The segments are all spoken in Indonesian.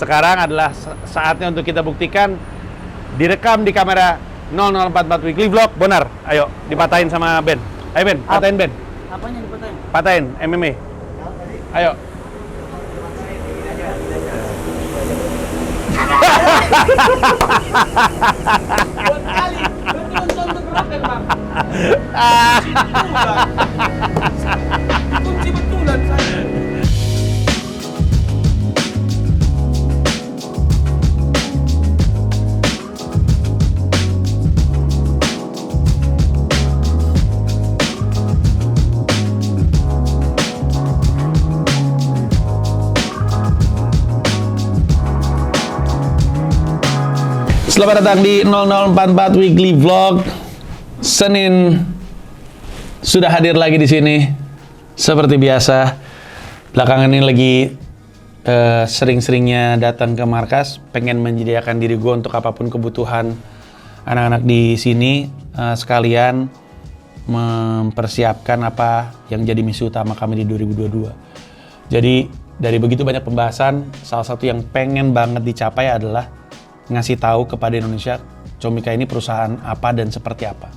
sekarang adalah saatnya untuk kita buktikan direkam di kamera 0044 Weekly Vlog. Bonar, ayo dipatahin sama Ben. Ayo Ben, patahin Ben. Apanya dipatahin? Patahin MMA. Ayo. Buat kali, betul contoh gerakan bang. Kunci betulan saya. Selamat datang di 0044 Weekly Vlog. Senin sudah hadir lagi di sini. Seperti biasa, belakangan ini lagi sering-seringnya datang ke markas, pengen menyediakan diri gue untuk apapun kebutuhan anak-anak di sini, sekalian mempersiapkan apa yang jadi misi utama kami di 2022. Jadi dari begitu banyak pembahasan, salah satu yang pengen banget dicapai adalah ngasih tahu kepada Indonesia Comika ini perusahaan apa dan seperti apa.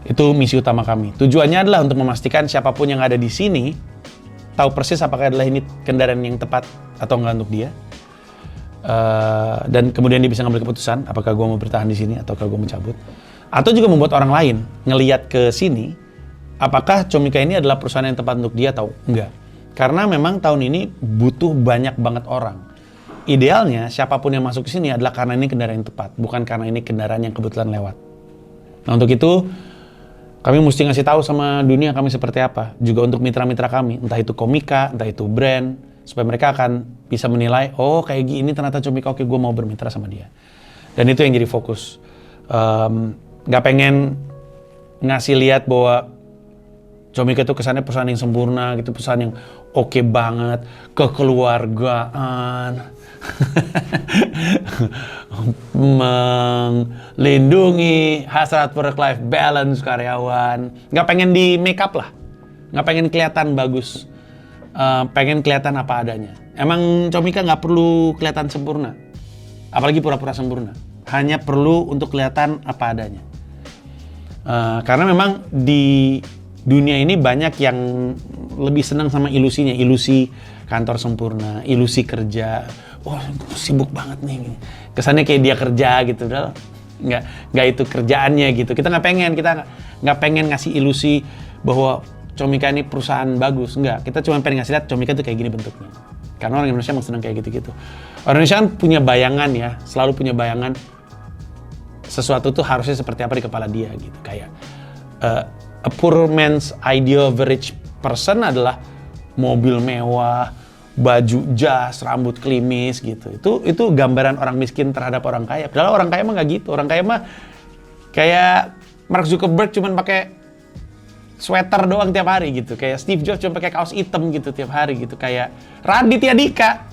Itu misi utama kami. Tujuannya adalah untuk memastikan siapapun yang ada di sini tahu persis apakah adalah ini kendaraan yang tepat atau enggak untuk dia. Dan kemudian dia bisa ngambil keputusan apakah gue mau bertahan di sini ataukah gue mencabut. Atau juga membuat orang lain ngelihat ke sini apakah Comika ini adalah perusahaan yang tepat untuk dia atau enggak. Karena memang tahun ini butuh banyak banget orang. Idealnya siapapun yang masuk ke sini adalah karena ini kendaraan yang tepat, bukan karena ini kendaraan yang kebetulan lewat. Nah, untuk itu kami mesti ngasih tahu sama dunia kami seperti apa. Juga untuk mitra-mitra kami, entah itu komika, entah itu brand, supaya mereka akan bisa menilai, oh kayak gini ternyata Comika, oke gue mau bermitra sama dia. Dan itu yang jadi fokus. Gak pengen ngasih lihat bahwa Comika itu kesannya perusahaan yang sempurna gitu, perusahaan yang oke banget, kekeluargaan, melindungi hasrat work-life balance karyawan. Nggak pengen di make up lah, nggak pengen kelihatan bagus, pengen kelihatan apa adanya. Emang Comika nggak perlu kelihatan sempurna, apalagi pura-pura sempurna. Hanya perlu untuk kelihatan apa adanya. Karena memang di dunia ini banyak yang lebih senang sama ilusinya, ilusi kantor sempurna, ilusi kerja. Wah, sibuk banget nih. Kesannya kayak dia kerja gitu, udah nggak itu kerjaannya gitu. Kita nggak pengen ngasih ilusi bahwa Comika ini perusahaan bagus, nggak. Kita cuma pengen ngasih lihat Comika itu kayak gini bentuknya. Karena orang Indonesia emang senang kayak gitu-gitu. Orang Indonesia kan punya bayangan ya, selalu punya bayangan sesuatu tuh harusnya seperti apa di kepala dia gitu. Kayak a poor man's idea of a rich person adalah mobil mewah, baju jas, rambut klimis gitu. Itu gambaran orang miskin terhadap orang kaya. Padahal orang kaya mah nggak gitu. Orang kaya mah kayak Mark Zuckerberg cuman pakai sweater doang tiap hari gitu. Kayak Steve Jobs cuma pakai kaos hitam gitu tiap hari gitu. Kayak Raditya Dika.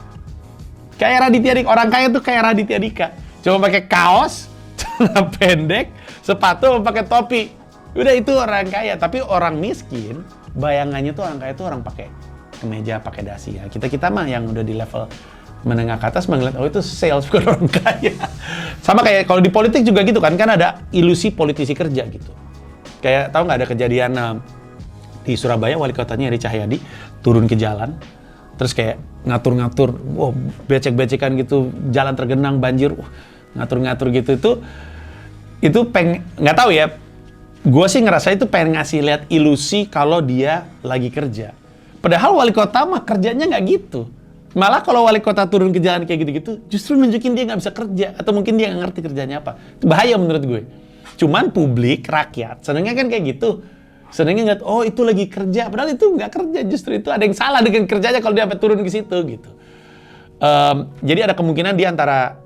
Orang kaya tuh kayak Raditya Dika. Cuma pakai kaos, celana pendek, sepatu, pakai topi. Udah itu orang kaya, tapi orang miskin bayangannya tuh orang kaya tuh orang pakai kemeja, pakai dasi ya. Kita mah yang udah di level menengah ke atas melihat oh itu sales bukan orang kaya. Sama kayak kalau di politik juga gitu kan ada ilusi politisi kerja gitu. Kayak tahu nggak ada kejadian di Surabaya wali kotanya Eri Cahyadi turun ke jalan terus kayak ngatur-ngatur, wow becek-becekan gitu, jalan tergenang banjir, ngatur-ngatur gitu itu nggak tahu ya. Gue sih ngerasa itu pengen ngasih lihat ilusi kalau dia lagi kerja. Padahal wali kota mah kerjanya nggak gitu. Malah kalau wali kota turun ke jalan kayak gitu-gitu, justru nunjukin dia nggak bisa kerja. Atau mungkin dia nggak ngerti kerjanya apa. Itu bahaya menurut gue. Cuman publik, rakyat, senengnya kan kayak gitu. Senengnya ngeliat, oh itu lagi kerja. Padahal itu nggak kerja, justru itu ada yang salah dengan kerjanya kalau dia turun ke situ gitu. Jadi ada kemungkinan dia antara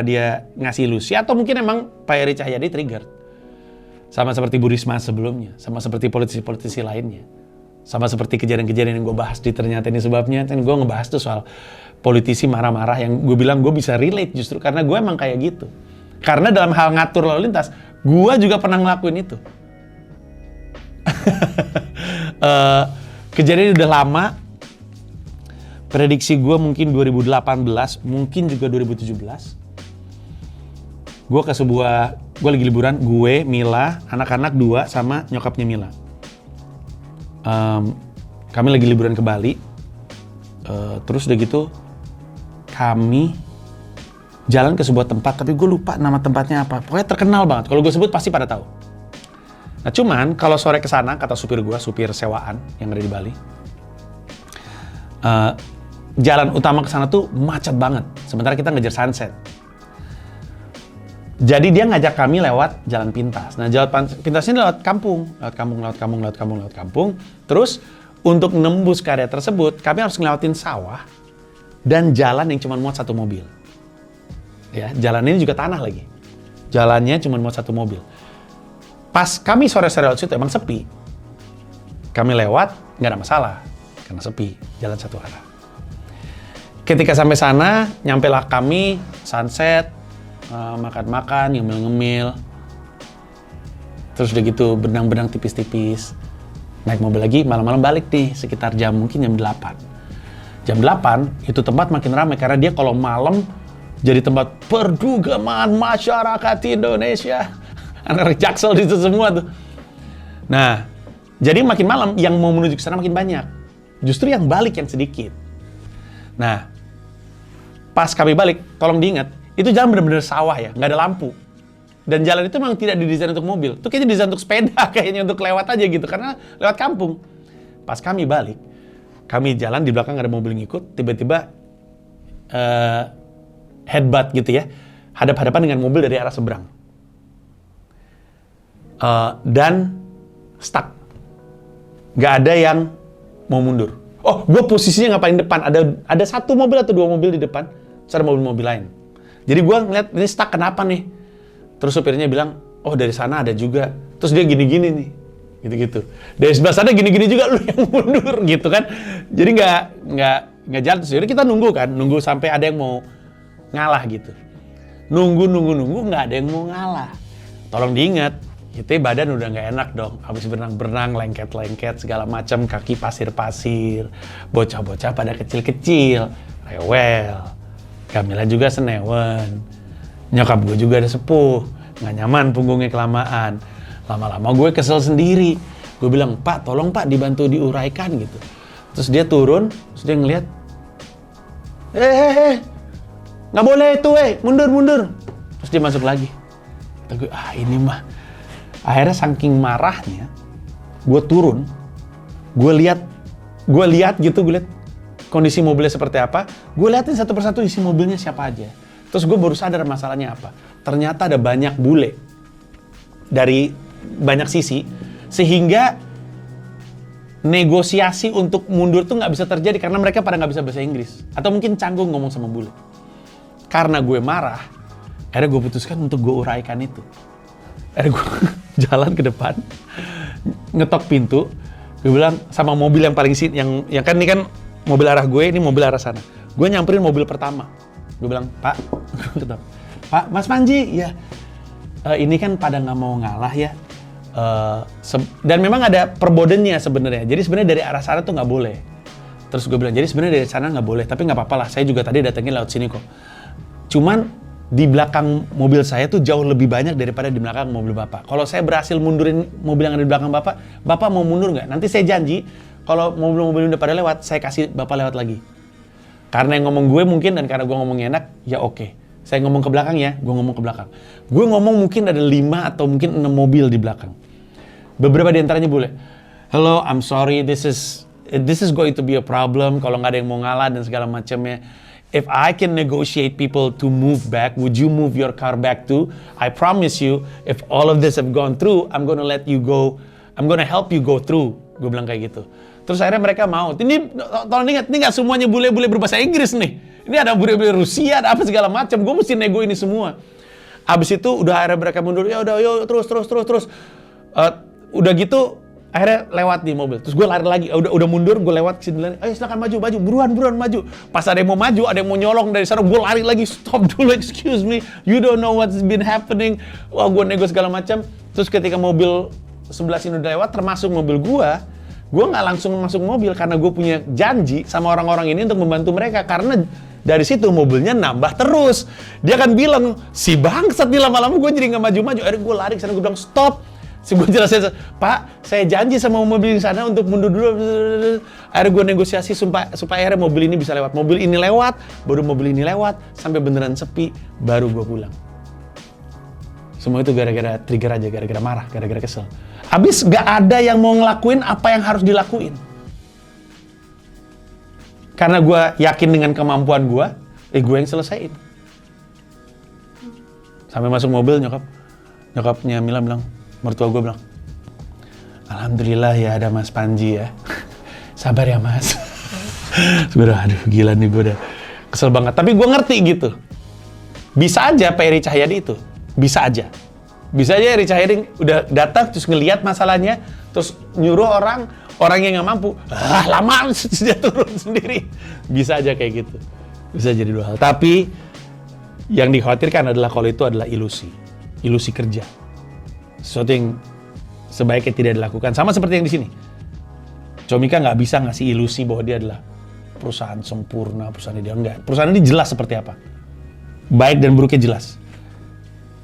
dia ngasih ilusi atau mungkin emang Pak Eri Cahyadi trigger. Sama seperti Bu Risma sebelumnya, sama seperti politisi-politisi lainnya. Sama seperti kejadian-kejadian yang gue bahas di Ternyata Ini Sebabnya. Kan gue ngebahas tuh soal politisi marah-marah yang gue bilang gue bisa relate justru karena gue emang kayak gitu. Karena dalam hal ngatur lalu lintas, gue juga pernah ngelakuin itu. Kejadian udah lama, prediksi gue mungkin 2018, mungkin juga 2017. Gue lagi liburan, gue, Mila, anak-anak 2 sama nyokapnya Mila. Kami lagi liburan ke Bali. Terus udah gitu, kami jalan ke sebuah tempat, tapi gue lupa nama tempatnya apa. Pokoknya terkenal banget. Kalau gue sebut pasti pada tahu. Nah cuman kalau sore ke sana, kata supir gue, supir sewaan yang ada di Bali, jalan utama ke sana tuh macet banget. Sementara kita ngejar sunset. Jadi dia ngajak kami lewat jalan pintas. Nah jalan pintas ini lewat kampung. Terus untuk nembus ke area tersebut, kami harus ngelewatin sawah dan jalan yang cuma muat 1 mobil. Ya, jalan ini juga tanah lagi. Jalannya cuma muat 1 mobil. Pas kami sore-sore lewat situ emang sepi. Kami lewat nggak ada masalah karena sepi, jalan satu arah. Ketika sampai sana, nyampelah kami sunset, makan-makan, ngemil-ngemil. Terus udah gitu benang-benang tipis-tipis. Naik mobil lagi, malam-malam balik nih, sekitar mungkin jam 8. Jam 8 itu tempat makin ramai karena dia kalau malam jadi tempat perdugaman masyarakat Indonesia. Anak Jaksel di situ semua tuh. Nah, jadi makin malam yang mau menuju ke sana makin banyak. Justru yang balik yang sedikit. Nah, pas kami balik, tolong diingat, itu jalan benar-benar sawah ya, nggak ada lampu. Dan jalan itu memang tidak didesain untuk mobil. Itu kayaknya didesain untuk sepeda, kayaknya untuk lewat aja gitu, karena lewat kampung. Pas kami balik, kami jalan di belakang ada mobil ngikut, tiba-tiba headbutt gitu ya, hadap-hadapan dengan mobil dari arah seberang. Dan stuck. Nggak ada yang mau mundur. Oh, gue posisinya nggak paling depan. Ada 1 mobil atau 2 mobil di depan, terus ada mobil-mobil lain. Jadi gue ngeliat, ini stuck kenapa nih? Terus supirnya bilang, oh dari sana ada juga. Terus dia gini-gini nih. Gitu-gitu. Dari sebelah sana gini-gini juga, lu yang mundur gitu kan. Jadi nggak jalan. Terus kita nunggu kan. Nunggu sampai ada yang mau ngalah gitu. Nunggu, nggak ada yang mau ngalah. Tolong diingat, kita badan udah nggak enak dong. Habis berenang-berenang, lengket-lengket, segala macam, kaki pasir-pasir. Bocah-bocah pada kecil-kecil. Rewel. Kamila juga senewen. Nyokap gue juga ada sepuh. Nggak nyaman punggungnya kelamaan. Lama-lama gue kesel sendiri. Gue bilang, Pak, tolong Pak dibantu diuraikan gitu. Terus dia turun, terus dia ngeliat, nggak boleh itu, mundur. Terus dia masuk lagi. Kata gue, ini mah. Akhirnya saking marahnya, gue turun, gue lihat kondisi mobilnya seperti apa, gue liatin satu persatu isi mobilnya siapa aja. Terus gue baru sadar masalahnya apa. Ternyata ada banyak bule dari banyak sisi, sehingga negosiasi untuk mundur tuh nggak bisa terjadi karena mereka pada nggak bisa bahasa Inggris. Atau mungkin canggung ngomong sama bule. Karena gue marah, akhirnya gue putuskan untuk gue uraikan itu. Akhirnya gue jalan ke depan, ngetok pintu, gue bilang sama mobil yang paling yang kan ini kan mobil arah gue, ini mobil arah sana. Gue nyamperin mobil pertama. Gue bilang, Pak, Mas Panji, ya ini kan pada nggak mau ngalah ya. Dan memang ada perbodennya sebenarnya. Jadi sebenarnya dari arah sana tuh nggak boleh. Terus gue bilang, jadi sebenarnya dari sana nggak boleh, tapi nggak apa-apa lah. Saya juga tadi datengin lewat sini kok. Cuman di belakang mobil saya tuh jauh lebih banyak daripada di belakang mobil Bapak. Kalau saya berhasil mundurin mobil yang ada di belakang Bapak mau mundur nggak? Nanti saya janji, kalau mobil-mobil udah pada lewat, saya kasih Bapak lewat lagi. Karena yang ngomong gue mungkin, dan karena gue ngomongnya enak, ya oke. Saya ngomong ke belakang ya, gue ngomong ke belakang. Gue ngomong mungkin ada 5 atau mungkin 6 mobil di belakang. Beberapa di antaranya boleh, hello, I'm sorry, this is going to be a problem, kalau nggak ada yang mau ngalah dan segala macamnya. If I can negotiate people to move back, would you move your car back too? I promise you, if all of this have gone through, I'm gonna let you go. I'm gonna help you go through. Gue bilang kayak gitu. Terus akhirnya mereka mau. Ini tolong ingat, ini nggak semuanya bule-bule berbahasa Inggris nih. Ini ada bule-bule Rusia, ada apa segala macam. Gue mesti nego ini semua. Abis itu udah akhirnya mereka mundur. Ya udah, yuk terus. Udah gitu. Akhirnya lewat di mobil, terus gue lari lagi, udah mundur, gue lewat sini, ayo silakan maju, buruan maju. Pas ada yang mau maju, ada yang mau nyolong dari sana, gue lari lagi, stop dulu, excuse me, you don't know what's been happening. Wah, gue nego segala macam. Terus ketika mobil sebelah sini udah lewat, termasuk mobil gue gue nggak langsung masuk mobil karena gue punya janji sama orang-orang ini untuk membantu mereka, karena dari situ mobilnya nambah terus. Dia kan bilang, si bangsat nih, lama-lama gue jadi nggak maju-maju. Akhirnya gue lari ke sana, gue bilang stop. Gue jelasin, Pak, saya janji sama mobil di sana untuk mundur dulu. Akhirnya gue negosiasi supaya akhirnya mobil ini bisa lewat. Mobil ini lewat, baru mobil ini lewat, sampai beneran sepi, baru gue pulang. Semua itu gara-gara trigger aja, gara-gara marah, gara-gara kesel. Habis gak ada yang mau ngelakuin apa yang harus dilakuin. Karena gue yakin dengan kemampuan gue yang selesaiin. Sampai masuk mobil, nyokapnya Mila bilang, mertua gue bilang, alhamdulillah ya ada Mas Panji ya. Sabar ya Mas. Sebenernya aduh gila nih, gue udah kesel banget. Tapi gue ngerti gitu. Bisa aja Pak Eri Cahyadi itu. Bisa aja Eri Cahyadi udah datang terus ngelihat masalahnya, terus nyuruh orang yang nggak mampu, lama dia turun sendiri. Bisa aja kayak gitu. Bisa jadi dua hal. Tapi yang dikhawatirkan adalah kalau itu adalah ilusi kerja. Sesuatu yang sebaiknya tidak dilakukan. Sama seperti yang di sini. Comika nggak bisa ngasih ilusi bahwa dia adalah perusahaan sempurna, perusahaan ideal. Enggak. Perusahaan ini jelas seperti apa. Baik dan buruknya jelas.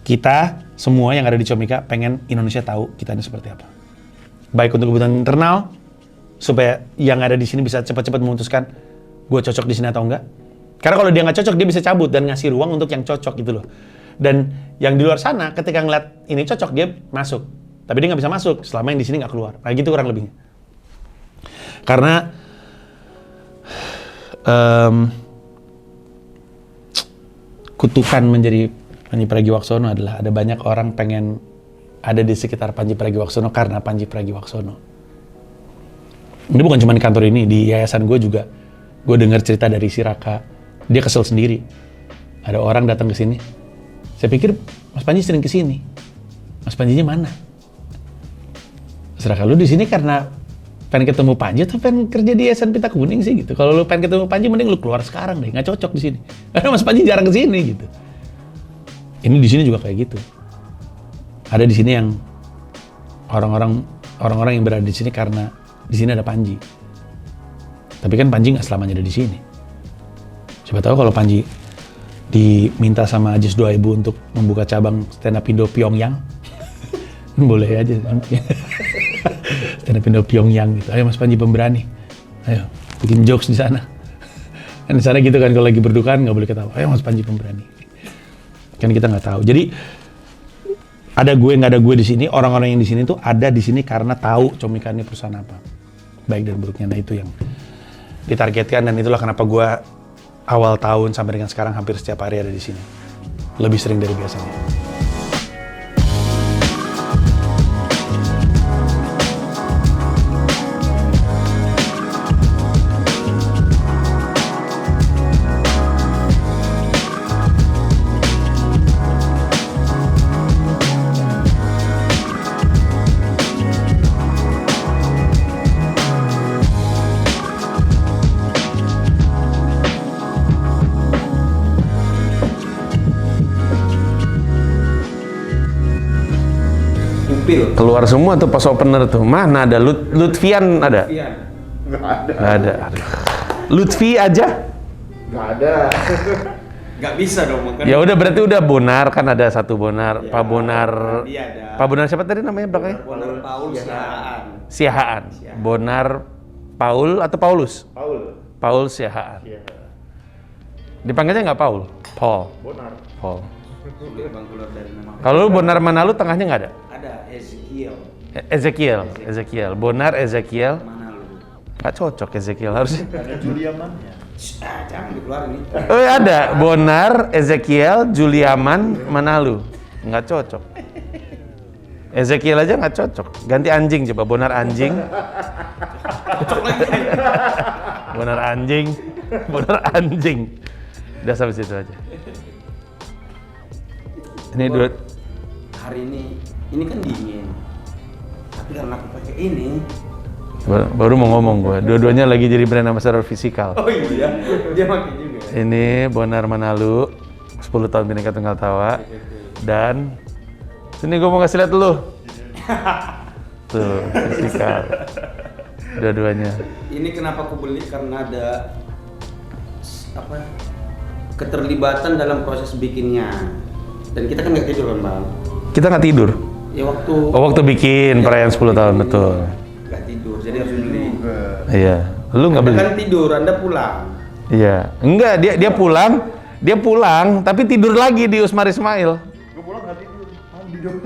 Kita semua yang ada di Comika pengen Indonesia tahu kita ini seperti apa. Baik untuk kebutuhan internal, supaya yang ada di sini bisa cepat-cepat memutuskan gue cocok di sini atau enggak. Karena kalau dia nggak cocok, dia bisa cabut dan ngasih ruang untuk yang cocok gitu loh. Dan yang di luar sana, ketika ngeliat ini cocok, dia masuk. Tapi dia nggak bisa masuk selama yang di sini nggak keluar. Nah gitu kurang lebihnya. Karena kutukan menjadi Panji Pragiwaksono adalah ada banyak orang pengen ada di sekitar Panji Pragiwaksono karena Panji Pragiwaksono. Ini bukan cuma di kantor ini, di yayasan gue juga. Gue dengar cerita dari si Raka, dia kesel sendiri. Ada orang datang ke sini. Saya pikir Mas Panji sering ke sini. Mas Panjinya mana? Mas Raka, lu di sini karena pengen ketemu Panji atau pengen kerja di Yayasan Pita Kuning sih gitu. Kalau lu pengen ketemu Panji, mending lu keluar sekarang deh, nggak cocok di sini. Karena Mas Panji jarang ke sini gitu. Ini di sini juga kayak gitu. Ada di sini yang orang-orang yang berada di sini karena di sini ada Panji. Tapi kan Panji nggak selamanya ada di sini. Siapa tahu kalau Panji diminta sama Ajis 2000 untuk membuka cabang stand up Indo Pyongyang, boleh aja. Stand up Indo Pyongyang gitu. Ayo Mas Panji pemberani. Ayo bikin jokes di sana. Kan di sana gitu kan, kalau lagi berdukaan nggak boleh ketawa. Ayo Mas Panji pemberani. Kan kita nggak tahu. Jadi ada gue nggak ada gue di sini, orang-orang yang di sini tuh ada di sini karena tahu Comika ini perusahaan apa, baik dan buruknya. Nah itu yang ditargetkan, dan itulah kenapa gue awal tahun sampai dengan sekarang hampir setiap hari ada di sini, lebih sering dari biasanya. Keluar semua tuh pas opener tuh. Mana ada Lutfian ada? Nggak ada. Nggak ada. Aduh. Lutfi aja? Nggak ada. Nggak bisa dong makan. Ya udah berarti udah Bonar, kan ada satu Bonar. Ya, Pak Bonar. dia ada. Pak Bonar siapa tadi namanya belakangnya? Bonar Paul Siahaan. Siahaan. Bonar Paul atau Paulus? Paul Siahaan. Iya. Dipanggilnya nggak Paul? Paul. Bonar. Paul. Sulit bang keluar dari nama. Kalau lu Bonar Manalu tengahnya nggak ada? Ada Ezekiel. Ezekiel. Bonar Ezekiel. Mana lu? Nggak cocok Ezekiel harusnya. Ada Juliamannya. Jangan dikeluarin ini. Oh ada Bonar Ezekiel Juliaman Manalu. Nggak cocok. Ezekiel aja nggak cocok. Ganti anjing coba, Bonar anjing. Cocok lagi. Bonar anjing. Bonar anjing. Udah sampai situ aja. Ini dua. Hari ini kan dingin. Tapi karena aku pakai ini. Baru mau ngomong gua. Dua-duanya lagi jadi brand ambassador fisikal. Oh iya, dia pakai juga. Ini Bonar Manalu 10 tahun Bhinneka Tunggal Tawa. Dan sini gua mau kasih lihat dulu. Tuh, fisikal. dua-duanya. Ini kenapa aku beli karena ada apa keterlibatan dalam proses bikinnya. Dan kita kan nggak tidur kan bang? Kita nggak tidur. Ya waktu. Oh, waktu bikin perayaan 10 tahun, betul. Nggak tidur, jadi harus beli. Iya. Lu nggak Anda beli? kan tidur, Anda pulang. Iya. Enggak, dia pulang, tapi tidur lagi di Usmar Ismail. Gue pulang nggak tidur, mandi dong.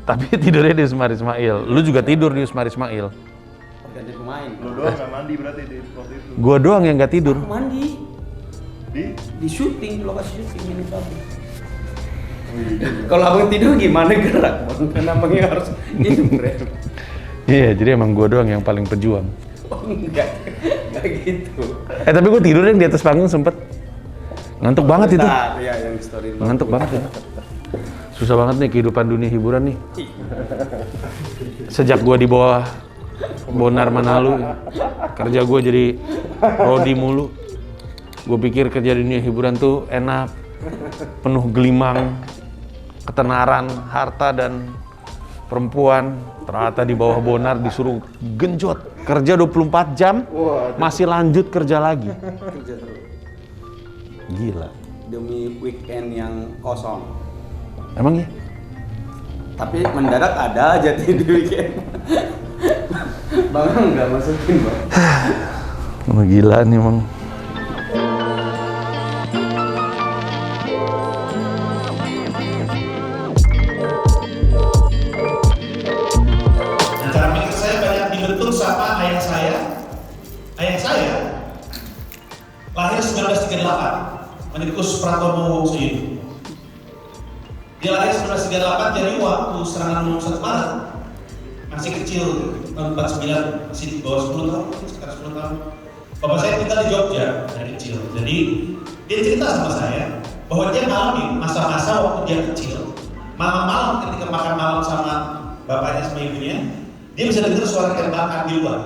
Tapi tidurnya di Usmar Ismail. Lu juga tidur di Usmar Ismail. Ganti pemain. Lu doang nggak mandi berarti di waktu itu. Gua doang yang nggak tidur. Aku mandi Di syuting, lokasi syuting ini bang. Kalau abang tidur gimana gerak bang? Karena abangnya harus hidup rem. Iya, jadi emang gua doang yang paling pejuang. Oh enggak gitu. Tapi gua tidur yang di atas panggung sempet. Ngantuk banget itu. Bentar, ya yang story. Ngantuk banget ya. Susah banget nih kehidupan dunia hiburan nih. Sejak gua di bawah Bonar Manalu, kerja gua jadi rodi mulu. Gue pikir kerja di dunia hiburan tuh enak, penuh gelimang, ketenaran, harta dan perempuan. Ternyata di bawah Bonar disuruh genjot, kerja 24 jam, masih lanjut kerja lagi. Kerja terus Gila. demi weekend yang kosong. Emang ya? Tapi mendadak ada aja di weekend. Bang enggak masukin bang. Emang gila nih emang. Cara pikir saya banyak dibentuk sama ayah saya. Ayah saya lahir 1938, Menikus Pratomo Suyudu. Dia lahir 1938, jadi waktu serangan umum 1 Maret masih kecil, tahun 49, masih di bawah 10 tahun, sekitar 10 tahun. Bapak saya tinggal di Jogja dari kecil, jadi dia cerita sama saya bahwa dia ngalamin masa-masa waktu dia kecil, malam-malam ketika makan malam sama bapaknya sama ibunya, dia bisa dengar suara tembakan di luar.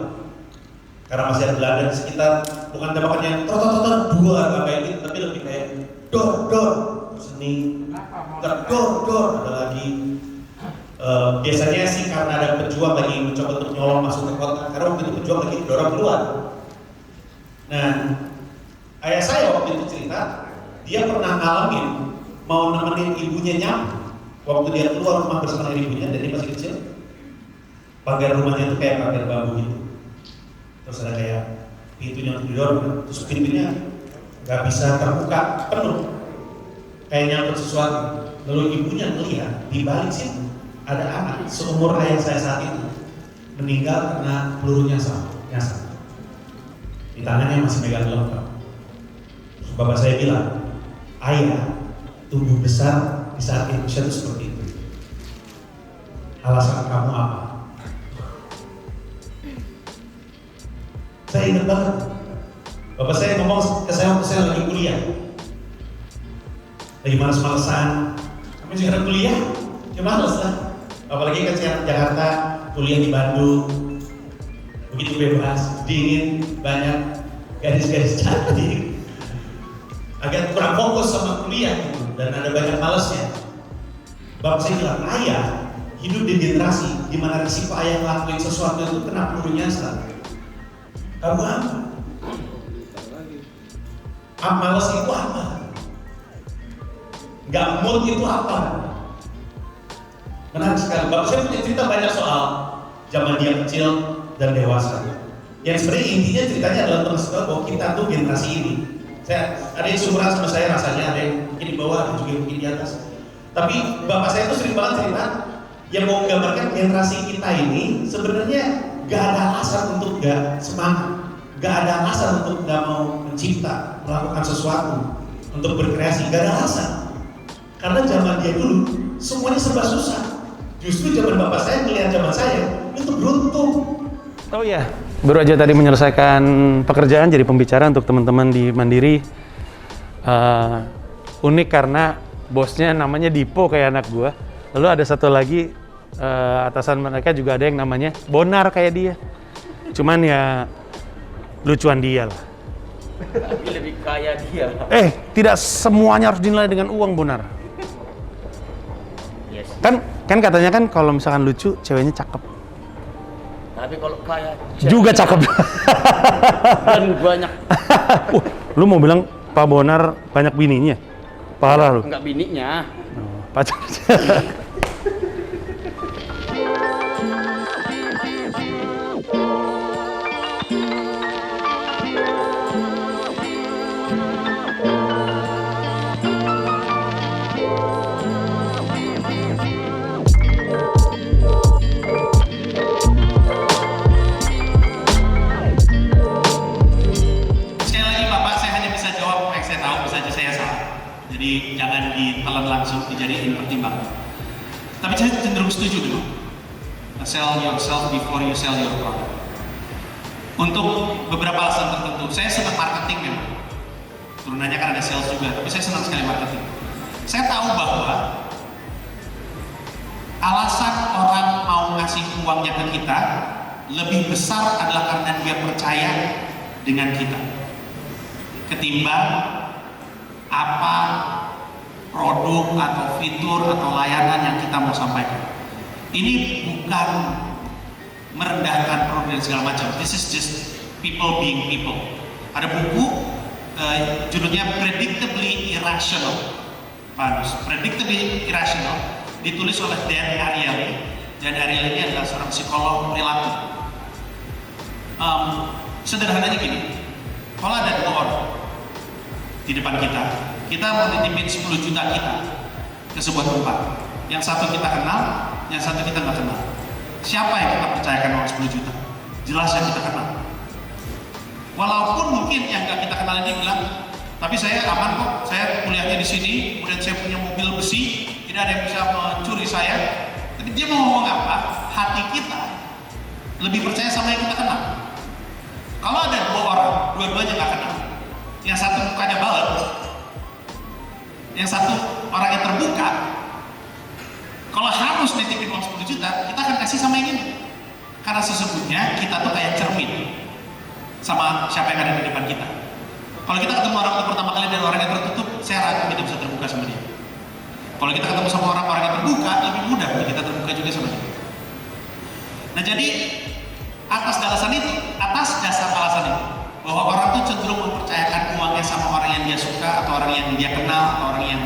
Karena masih ada Belanda di sekitar, bukan tembakan yang tor-tor-tor dua nggak kayak gitu, tapi lebih kayak dor seni, dor ada lagi. Biasanya sih karena ada pejuang lagi mencoba untuk nyolong masuk ke kota, karena waktu itu pejuang lagi dorong keluar. Nah, ayah saya waktu itu cerita, dia pernah ngalamin mau nemenin ibunya nyampe waktu dia keluar rumah bersama ibunya, dan dia masih kecil. Pagar rumahnya itu kayak pagar bambu gitu. Terus ada kayak pintunya untuk didorong, terus pintunya nggak bisa terbuka penuh, kayak nyangkut sesuatu. Lalu ibunya melihat di balik situ ada anak seumur ayah saya saat itu meninggal karena peluru nyasar. Di tangannya masih megang lengkap. Terus bapak saya bilang, ayah tumbuh besar di saat Indonesia itu seperti itu. Alasan kamu apa? Saya ingat banget. Bapak saya ngomong ke saya waktu saya lagi kuliah. Lagi males-malesan. Kamu juga kuliah? Ya males lah. Apalagi kan saya Jakarta, kuliah di Bandung. Begitu bebas, dingin, banyak gadis-gadis cantik. Agak kurang fokus sama kuliah gitu, dan ada banyak malesnya. Bapak saya bilang, ayah hidup di generasi di mana risiko ayah ngelakuin sesuatu itu kena peluru nyasar. Kamu apa? Males itu apa? Gak mood itu apa? Menarik sekali. Bapak saya punya cerita banyak soal zaman dia kecil dan dewasa. Yang sebenarnya intinya ceritanya adalah tentang bahwa kita tuh generasi ini. Saya ada yang seumuran sama saya rasanya, ada yang mungkin di bawah, ada juga yang mungkin di atas. Tapi bapak saya tuh sering banget cerita yang mau menggambarkan generasi kita ini sebenarnya gak ada alasan untuk gak semangat, gak ada alasan untuk gak mau mencipta, melakukan sesuatu, untuk berkreasi, gak ada alasan. Karena zaman dia dulu semuanya serba susah. Justru zaman bapak saya melihat zaman saya itu beruntung. Oh iya, baru aja tadi menyelesaikan pekerjaan jadi pembicara untuk teman-teman di Mandiri. Unik karena bosnya namanya Dipo kayak anak gua. Lalu ada satu lagi atasan mereka juga ada yang namanya Bonar kayak dia. Cuman ya lucuan dia lah. Tapi lebih kaya dia. Tidak semuanya harus dinilai dengan uang, Bonar. Yes. Kan katanya kan kalau misalkan lucu, ceweknya cakep. Tapi kalau kaya Juga cakep. dan banyak Lu mau bilang Pak Bonar banyak bininya? Parah lu. enggak bininya. Pacar. Sekali lagi Bapak, saya hanya bisa jawab apa yang saya tahu, bisa saja saya salah. Jadi jangan ditelan langsung, dijadiin pertimbangan. Tapi saya cenderung setuju dulu. Sell yourself before you sell your product. Untuk beberapa alasan tertentu, saya senang marketing memang. Turunannya kan ada sales juga, tapi saya senang sekali marketing. Saya tahu bahwa alasan orang mau ngasih uangnya ke kita lebih besar adalah karena dia percaya dengan kita ketimbang apa produk atau fitur atau layanan yang kita mau sampaikan. Ini bukan merendahkan produk dan segala macam. This is just people being people. Ada buku judulnya Predictably Irrational. Predictably Irrational ditulis oleh Dan Ariely. Dan Ariely ini adalah seorang psikolog perilaku. Sederhananya gini, kalau ada dua orang di depan kita mau nitipin 10 juta kita ke sebuah tempat. Yang satu kita kenal, yang satu kita nggak kenal. Siapa yang kita percayakan uang 10 juta? Jelas yang kita kenal. Walaupun mungkin yang nggak kita kenal ini bilang, tapi saya aman kok, saya kuliahnya di sini, kemudian saya punya mobil besi, tidak ada yang bisa mencuri saya. Tapi dia mau ngomong apa? Hati kita lebih percaya sama yang kita kenal. Kalau ada dua orang, dua-duanya nggak kenal, yang satu mukanya balet, yang satu orang yang terbuka, kalau harus nitipin uang 10 juta, kita akan kasih sama yang ini. Karena sesungguhnya kita tuh kayak cermin sama siapa yang ada di depan kita. Kalau kita ketemu orang untuk pertama kali dan orang yang tertutup, saya ragu kita bisa terbuka sama dia. Kalau kita ketemu sama orang-orang yang terbuka, lebih mudah untuk kita terbuka juga sama dia. Nah jadi, atas dasar alasan itu, bahwa orang tuh cenderung mempercayakan uangnya sama orang yang dia suka, atau orang yang dia kenal, atau orang yang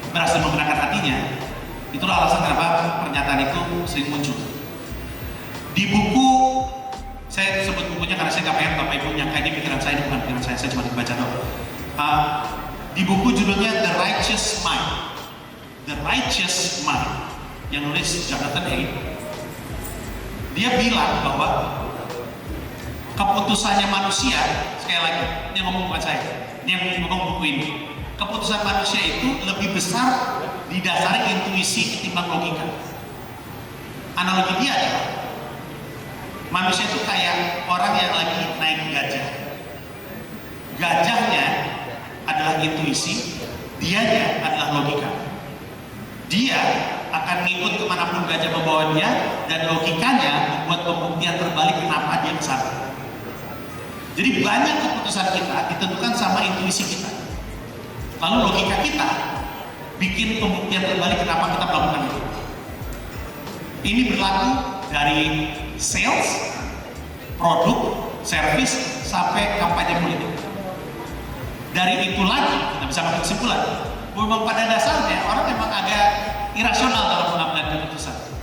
berhasil memenangkan hatinya. Itulah alasan kenapa pernyataan itu sering muncul. Di buku, saya sebut bukunya karena saya nggak pengen Bapak Ibu nyangka ini pikiran saya, ini bukan pikiran saya cuma dibaca doang. Di buku judulnya The Righteous Mind. The Righteous Mind, yang nulis Jonathan Haidt. Dia bilang bahwa keputusannya manusia, sekali lagi, ini ngomong bukan saya, ini yang ngomong buku ini. Keputusan manusia itu lebih besar didasari intuisi ketimbang logika. Analogi dia adalah manusia itu kayak orang yang lagi naik gajah. Gajahnya adalah intuisi, dianya adalah logika. Dia akan ngikut kemanapun gajah membawa dia, dan logikanya membuat pembuktian terbalik kenapa dia kesana. Jadi banyak keputusan kita ditentukan sama intuisi kita. Lalu logika kita bikin pembuktian terbalik kenapa kita melakukan itu. Ini berlaku dari sales, produk, service, sampai kampanye politik. Dari itu lagi kita bisa mengambil kesimpulan memang pada dasarnya orang memang agak irasional dalam pengambilan keputusan.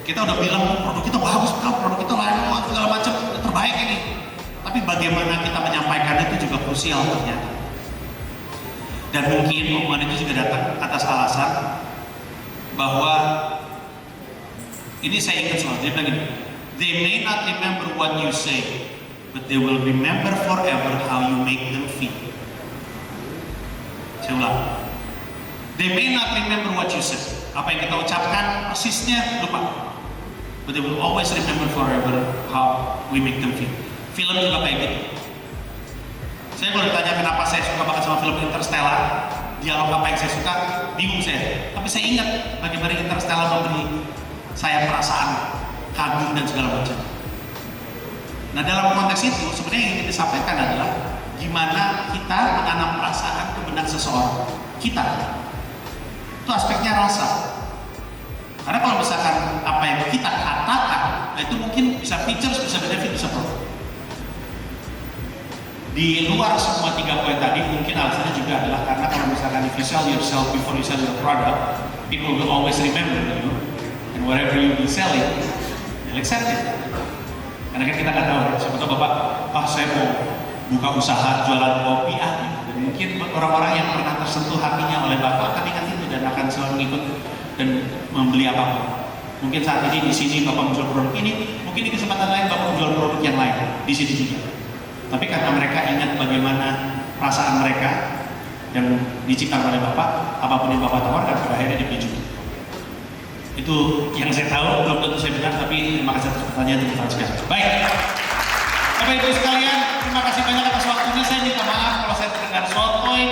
Kita udah bilang produk kita bagus, produk kita layak, segala macam terbaik ini. Tapi bagaimana kita menyampaikan itu juga krusial ternyata. Dan mungkin omongan itu juga datang atas alasan bahwa ini saya ingat soal dia bilang gini, they may not remember what you say, but they will remember forever how you make them feel. Saya ulang, they may not remember what you said, apa yang kita ucapkan persisnya lupa, but they will always remember forever how we make them feel. Film juga kayak gitu. Saya kalau ditanya kenapa saya suka banget sama film Interstellar, dialog apa yang saya suka, bingung saya. Tapi saya ingat bagaimana Interstellar memberi saya perasaan kagum dan segala macam. Nah dalam konteks itu sebenarnya yang ingin disampaikan adalah gimana kita menanam perasaan ke benak seseorang. Kita itu aspeknya rasa. Karena kalau misalkan apa yang kita katakan nah itu mungkin bisa features, bisa benefit, bisa produk. Di luar semua 3 poin tadi, mungkin alasannya juga adalah karena kalau misalkan if you sell yourself before you sell your product, people will always remember you, and whatever you be selling, they'll accept it. Karena kan kita nggak tahu, siapa tahu Bapak, saya mau buka usaha jualan kopi dan mungkin orang-orang yang pernah tersentuh hatinya oleh Bapak akan ingat itu dan akan selalu mengikut dan membeli apapun. Mungkin saat ini di sini Bapak menjual produk ini, mungkin di kesempatan lain Bapak menjual produk yang lain di sini juga. Tapi karena mereka ingat bagaimana perasaan mereka yang diciptakan oleh Bapak, apapun yang Bapak tawarkan, pada akhirnya dia juga. Itu yang saya tahu, belum tentu saya benar, tapi terima kasih atas pertanyaan dan informasi. Baik, Bapak Ibu sekalian, terima kasih banyak atas waktunya. Saya minta maaf kalau saya terdengar sotoy,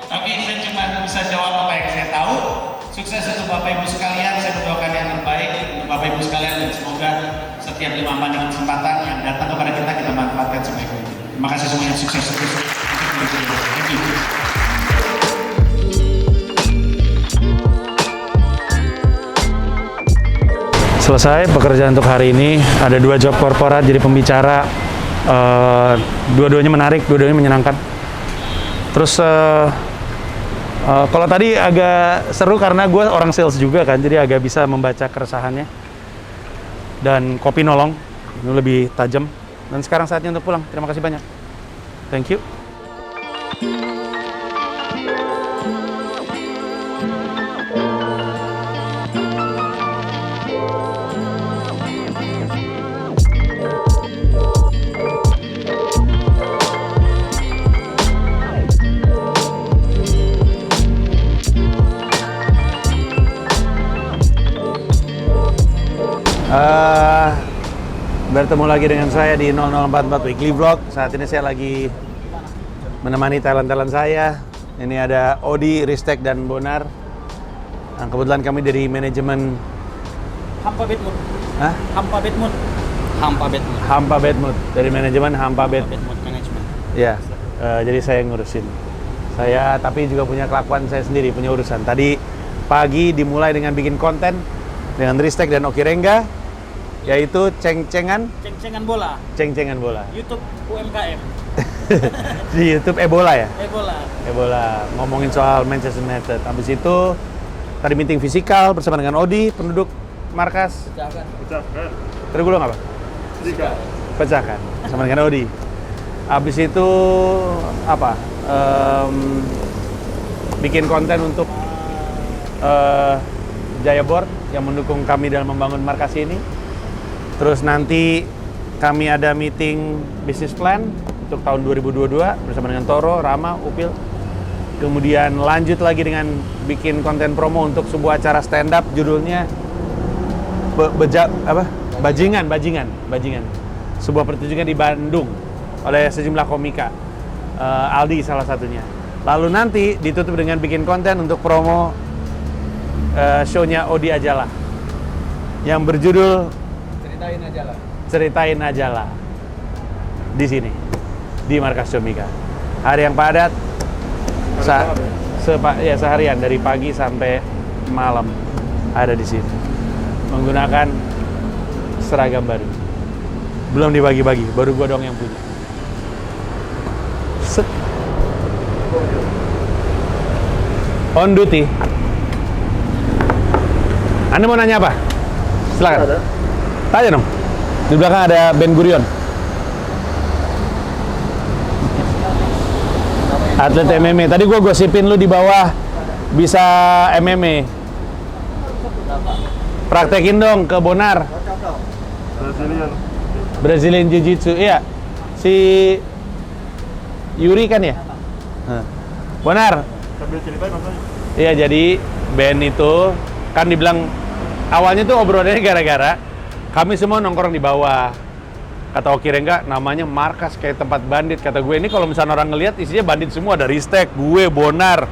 tapi saya cuma bisa jawab apa yang saya tahu. Sukses untuk Bapak Ibu sekalian, saya berdoakan yang terbaik untuk Bapak Ibu sekalian dan semoga setiap 5 dengan kesempatan yang datang kepada kita manfaatkan sebaik-baiknya. Terima kasih semuanya, sukses terus. Thank you. Selesai pekerjaan untuk hari ini. Ada 2 job korporat jadi pembicara. Dua-duanya menarik, dua-duanya menyenangkan. Terus kalau tadi agak seru karena gue orang sales juga kan, jadi agak bisa membaca keresahannya. Dan kopi nolong, ini lebih tajam. Dan sekarang saatnya untuk pulang. Terima kasih banyak. Thank you. Bertemu lagi dengan saya di 0044 Weekly Vlog. Saat ini saya lagi menemani talent-talent saya. Ini ada Odi, Ristek, dan Bonar. Nah, kebetulan kami dari manajemen Hampa Bedmood. Hah? Hampa Bedmood. Hampa Bedmood. Hampa Bedmood. Dari manajemen Hampa Bedmood Management. Ya, jadi saya ngurusin. Saya tapi juga punya kelakuan saya sendiri, punya urusan. Tadi pagi dimulai dengan bikin konten dengan Ristek dan Oki Rengga, yaitu ceng-cengan bola. Ceng-cengan bola. YouTube UMKM. Di YouTube Ebola ya? Ebola. Ngomongin soal Manchester United. Habis itu tadi meeting fisikal bersama dengan Odi, penduduk markas. Pecahkan. Tadi gue apa? Pecahkan. Bersama dengan Odi. Habis itu apa? Bikin konten untuk Jaya Board yang mendukung kami dalam membangun markas ini. Terus nanti kami ada meeting business plan untuk tahun 2022 bersama dengan Toro, Rama, Upil. Kemudian lanjut lagi dengan bikin konten promo untuk sebuah acara stand up judulnya Bajingan. Sebuah pertunjukan di Bandung oleh sejumlah komika. Aldi salah satunya. Lalu nanti ditutup dengan bikin konten untuk promo show-nya Odi Ajala yang berjudul Ceritain Ajalah di sini di markas Comika. Hari yang padat, seharian dari pagi sampai malam ada di sini menggunakan seragam baru. Belum dibagi-bagi, baru gua dong yang punya. On duty. Anda mau nanya apa? Silakan. Tanya dong. Di belakang ada Ben Gurion. Atlet MMA. Tadi gue gosipin lu di bawah bisa MMA. Praktekin dong ke Bonar. Brazilian Jiu-Jitsu. Iya. Si Yuri kan ya? Bonar. Sambil ceritain maksudnya. Iya, jadi Ben itu kan dibilang awalnya tuh obrolannya gara-gara kami semua nongkrong di bawah. Kata Oki Rengga, namanya markas kayak tempat bandit. Kata gue, ini kalau misalnya orang ngelihat isinya bandit semua. Ada Ristek, gue, Bonar,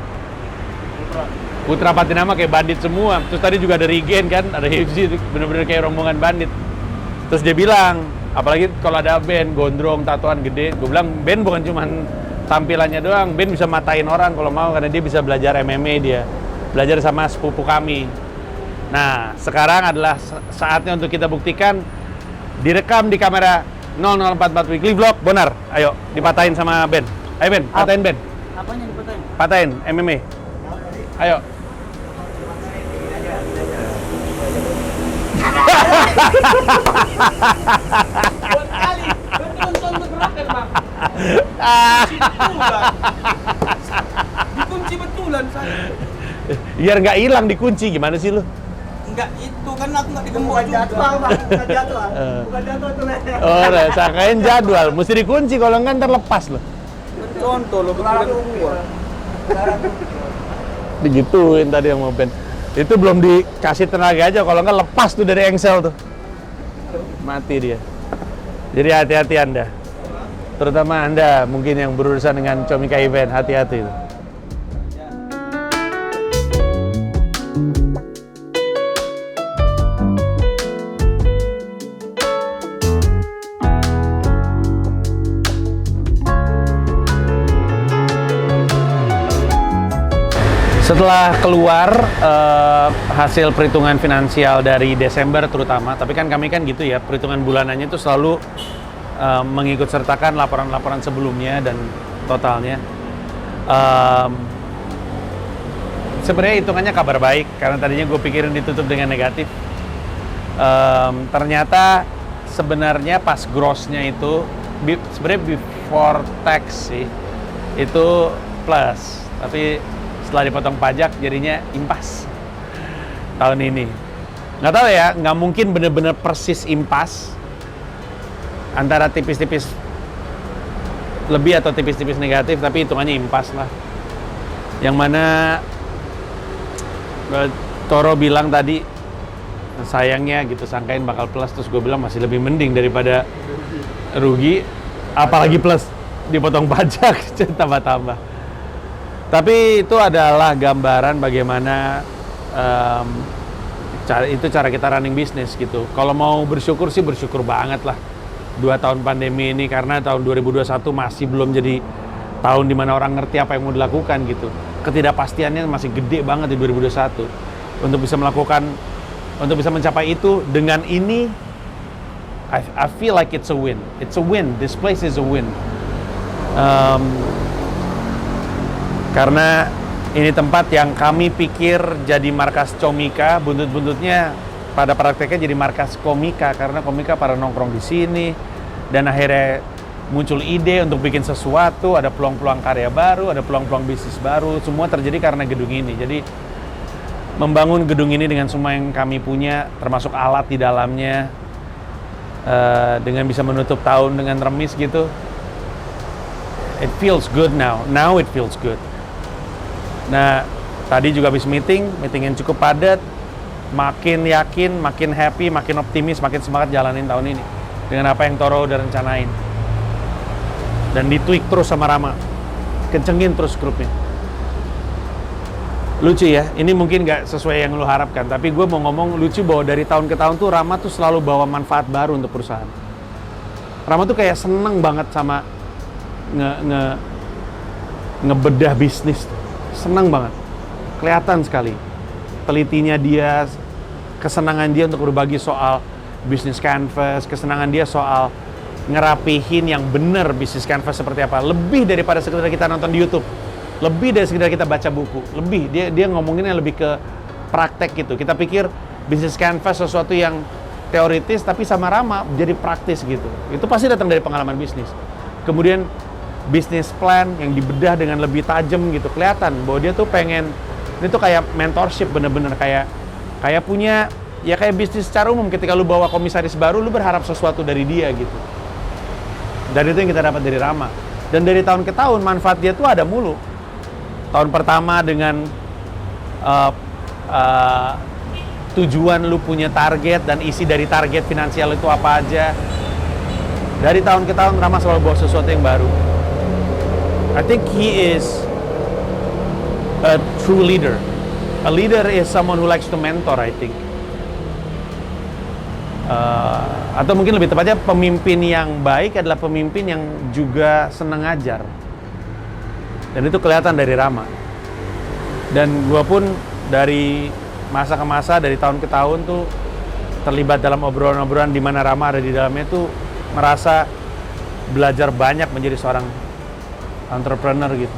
Putra Patinama kayak bandit semua. Terus tadi juga ada Regen kan, ada Hifzi, bener-bener kayak rombongan bandit. Terus dia bilang, apalagi kalau ada Ben, gondrong, tatoan gede. Gue bilang, Ben bukan cuma tampilannya doang, Ben bisa matain orang kalau mau. Karena dia bisa belajar MMA dia. Belajar sama sepupu kami. Nah, sekarang adalah saatnya untuk kita buktikan direkam di kamera 0044 Weekly Vlog. Bonar, ayo dipatahin sama Ben. Ayo Ben, patahin Ben. Apanya dipatahin? Patahin MMA. Ayo. Buat kali, nonton gebrakan bang. Dikunci betulan saya. Biar nggak hilang dikunci, gimana sih lu? Enggak itu kan aku nggak digembok juga. Bukan jadwal. Bukan jadwal tuh. Oh, udah, sangkain jadwal. Mesti dikunci, kalau nggak ntar lepas loh. Contoh lo betulan gua. Digituin tadi yang mau Ben. Itu belum dikasih tenaga aja, kalau nggak lepas tuh dari engsel tuh. Mati dia. Jadi hati-hati Anda. Terutama Anda mungkin yang berurusan dengan Comika Event, hati-hati tuh. Setelah keluar hasil perhitungan finansial dari Desember terutama, tapi kan kami kan gitu ya, perhitungan bulanannya itu selalu mengikut sertakan laporan-laporan sebelumnya dan totalnya. Sebenarnya hitungannya kabar baik, karena tadinya gue pikirin ditutup dengan negatif. Ternyata sebenarnya pas grossnya itu, sebenarnya before tax sih, itu plus, tapi setelah dipotong pajak jadinya impas tahun ini. Nggak tahu ya, nggak mungkin bener-bener persis impas antara tipis-tipis lebih atau tipis-tipis negatif, tapi hitungannya impas lah. Yang mana Toro bilang tadi sayangnya gitu, sangkain bakal plus, terus gue bilang masih lebih mending daripada rugi, apalagi plus dipotong pajak tambah-tambah. Tapi itu adalah gambaran bagaimana cara kita running bisnis gitu. Kalau mau bersyukur sih bersyukur banget lah 2 tahun pandemi ini, karena tahun 2021 masih belum jadi tahun dimana orang ngerti apa yang mau dilakukan gitu. Ketidakpastiannya masih gede banget di 2021 untuk bisa melakukan, untuk bisa mencapai itu. Dengan ini I feel like it's a win. It's a win. This place is a win. Karena ini tempat yang kami pikir jadi markas Comika, buntut-buntutnya pada prakteknya jadi markas Komika, karena Komika pada nongkrong di sini, dan akhirnya muncul ide untuk bikin sesuatu, ada peluang-peluang karya baru, ada peluang-peluang bisnis baru, semua terjadi karena gedung ini. Jadi membangun gedung ini dengan semua yang kami punya, termasuk alat di dalamnya, dengan bisa menutup tahun dengan remis gitu, it feels good now. Now it feels good. Nah, tadi juga habis meeting yang cukup padat, makin yakin, makin happy, makin optimis, makin semangat jalanin tahun ini dengan apa yang Toro udah rencanain. Dan ditweak terus sama Rama, kencengin terus grupnya. Lucu ya, ini mungkin nggak sesuai yang lu harapkan, tapi gue mau ngomong lucu bahwa dari tahun ke tahun tuh Rama tuh selalu bawa manfaat baru untuk perusahaan. Rama tuh kayak seneng banget sama ngebedah bisnis, seneng banget, kelihatan sekali telitinya dia, kesenangan dia untuk berbagi soal bisnis canvas, kesenangan dia soal ngerapihin yang bener bisnis canvas seperti apa, lebih daripada sekedar kita nonton di YouTube, lebih dari sekedar kita baca buku, lebih dia ngomonginnya lebih ke praktek gitu. Kita pikir bisnis canvas sesuatu yang teoritis, tapi sama Rama jadi praktis gitu. Itu pasti datang dari pengalaman bisnis. Kemudian bisnis plan yang dibedah dengan lebih tajam gitu, kelihatan bahwa dia tuh pengen, ini tuh kayak mentorship, bener-bener kayak punya, ya kayak bisnis secara umum. Ketika lu bawa komisaris baru, lu berharap sesuatu dari dia gitu. Dan itu yang kita dapat dari Rama. Dan dari tahun ke tahun manfaat dia tuh ada mulu. Tahun pertama dengan tujuan lu punya target dan isi dari target finansial itu apa aja. Dari tahun ke tahun Rama selalu bawa sesuatu yang baru. I think he is a true leader. A leader is someone who likes to mentor, I think. Atau mungkin lebih tepatnya, pemimpin yang baik adalah pemimpin yang juga senang ngajar. Dan itu kelihatan dari Rama. Dan gua pun dari masa ke masa, dari tahun ke tahun tuh terlibat dalam obrolan-obrolan di mana Rama ada di dalamnya tuh merasa belajar banyak menjadi seorang entrepreneur gitu.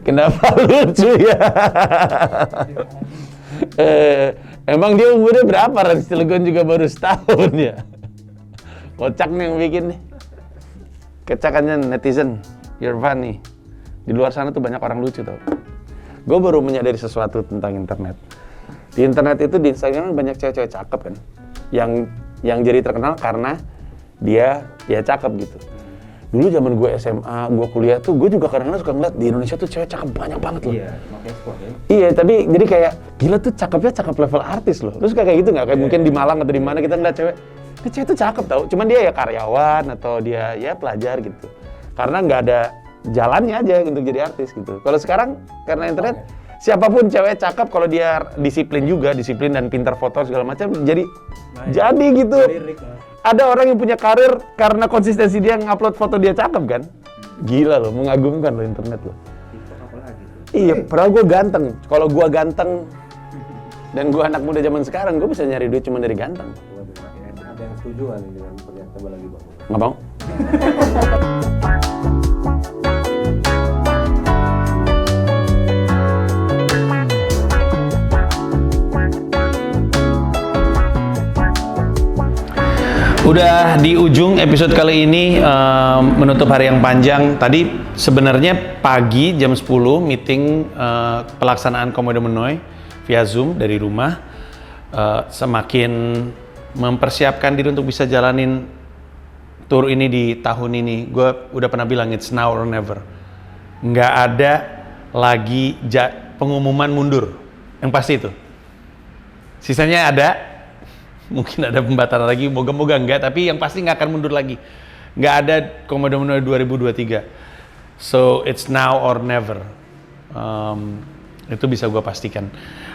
Kenapa lucu ya? Emang dia umurnya berapa? Ran Cilegon juga baru setahun ya. Kocak nih yang bikin nih. Kecakannya netizen, you're funny. Di luar sana tuh banyak orang lucu tau. Gue baru menyadari sesuatu tentang internet. Di internet itu di Instagram banyak cewek-cewek cakep kan. Yang jadi terkenal karena dia ya cakep gitu. Dulu zaman gue SMA, gue kuliah tuh, gue juga kadang-kadang suka ngeliat di Indonesia tuh cewek cakep banyak banget loh. Iya, makanya sport ya. Iya, tapi jadi kayak gila tuh cakepnya cakep level artis loh. Terus kayak gitu nggak? Kayak mungkin di Malang atau di mana kita ngeliat cewek, ini cewek tuh cakep tau. Cuman dia ya karyawan atau dia ya pelajar gitu. Karena nggak ada jalannya aja untuk jadi artis gitu. Kalau sekarang karena internet, siapapun cewek cakep kalau dia disiplin dan pintar foto segala macam, jadi gitu. Ada orang yang punya karir karena konsistensi dia ngupload foto dia cakep kan? Gila loh, mengagumkan loh internet loh. Iya, padahal gue ganteng. Kalau gue ganteng dan gue anak muda zaman sekarang, gue bisa nyari duit cuma dari ganteng. Ada yang setuju kan dengan pernyataan lagi Bang? Nggak mau? Udah di ujung episode kali ini, menutup hari yang panjang. Tadi sebenarnya pagi jam 10 meeting pelaksanaan Komodo Menoi via Zoom dari rumah. Semakin mempersiapkan diri untuk bisa jalanin tour ini di tahun ini. Gue udah pernah bilang it's now or never. Nggak ada lagi pengumuman mundur. Yang pasti itu. Sisanya ada. Mungkin ada pembatalan lagi, moga-moga enggak, tapi yang pasti nggak akan mundur lagi. Nggak ada Komodo Menoi 2023. So, it's now or never. Itu bisa gue pastikan.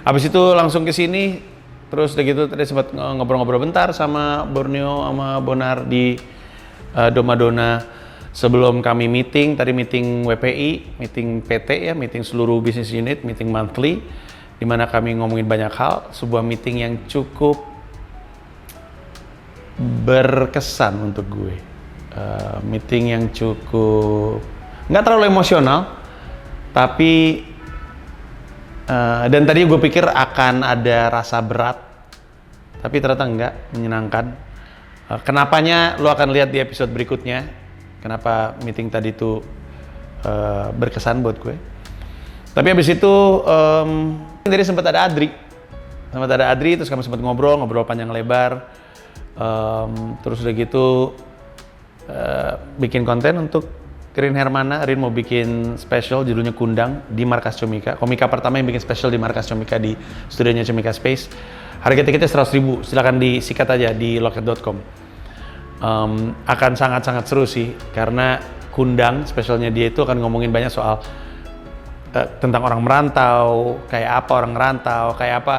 Habis itu langsung ke sini, terus udah gitu tadi sempat ngobrol-ngobrol bentar sama Borneo, sama Bonar di Domadona. Sebelum kami meeting, tadi meeting WPI, meeting PT ya, meeting seluruh business unit, meeting monthly, di mana kami ngomongin banyak hal, sebuah meeting yang cukup berkesan untuk gue. Meeting yang cukup nggak terlalu emosional, tapi dan tadi gue pikir akan ada rasa berat, tapi ternyata enggak, menyenangkan. Kenapanya lo akan lihat di episode berikutnya. Kenapa meeting tadi itu berkesan buat gue. Tapi habis itu tadi sempat ada Adri, terus kami sempat ngobrol panjang lebar. Terus udah gitu bikin konten untuk Rin Hermana. Rin mau bikin special judulnya Kundang di Markas Comika. Komika pertama yang bikin special di Markas Comika di studionya Comika Space. Harga tiketnya 100.000, silakan disikat aja di loket.com. Akan sangat-sangat seru sih, karena Kundang specialnya dia itu akan ngomongin banyak soal tentang orang merantau, kayak apa orang merantau, kayak apa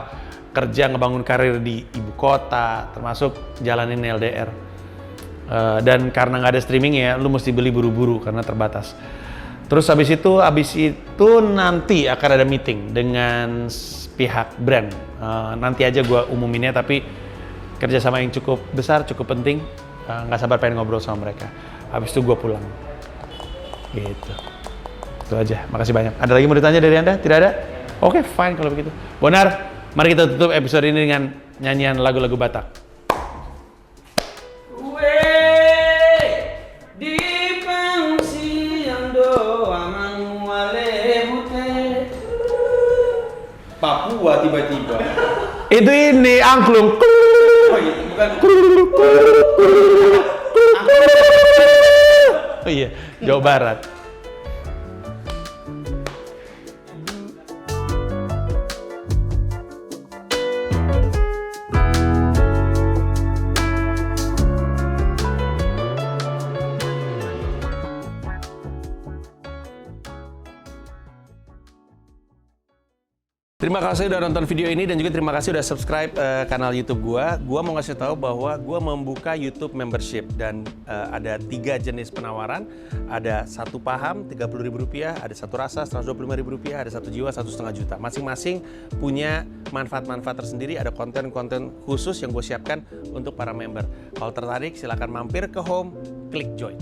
kerja ngebangun karir di ibu kota, termasuk jalanin LDR. Dan karena nggak ada streaming ya, lu mesti beli buru-buru karena terbatas. Terus habis itu nanti akan ada meeting dengan pihak brand. Nanti aja gua umuminnya, tapi kerjasama yang cukup besar, cukup penting. Nggak sabar pengen ngobrol sama mereka. Habis itu gua pulang. Gitu. Itu aja. Makasih banyak. Ada lagi mau ditanya dari Anda? Tidak ada? Oke, fine kalau begitu. Bonar. Mari kita tutup episode ini dengan nyanyian lagu-lagu Batak. Di pangsiang doa manguale mute. Papua tiba-tiba. Itu ini angklung. Oh iya, bukan. Oh iya, Jawa Barat. Terima kasih udah nonton video ini dan juga terima kasih udah subscribe kanal YouTube gua. Gua mau ngasih tahu bahwa gua membuka YouTube membership dan ada 3 jenis penawaran. Ada 1 paham Rp30.000, ada 1 rasa Rp125.000, ada 1 jiwa Rp1,5 juta. Masing-masing punya manfaat-manfaat tersendiri. Ada konten-konten khusus yang gue siapkan untuk para member. Kalau tertarik silahkan mampir ke home, klik join.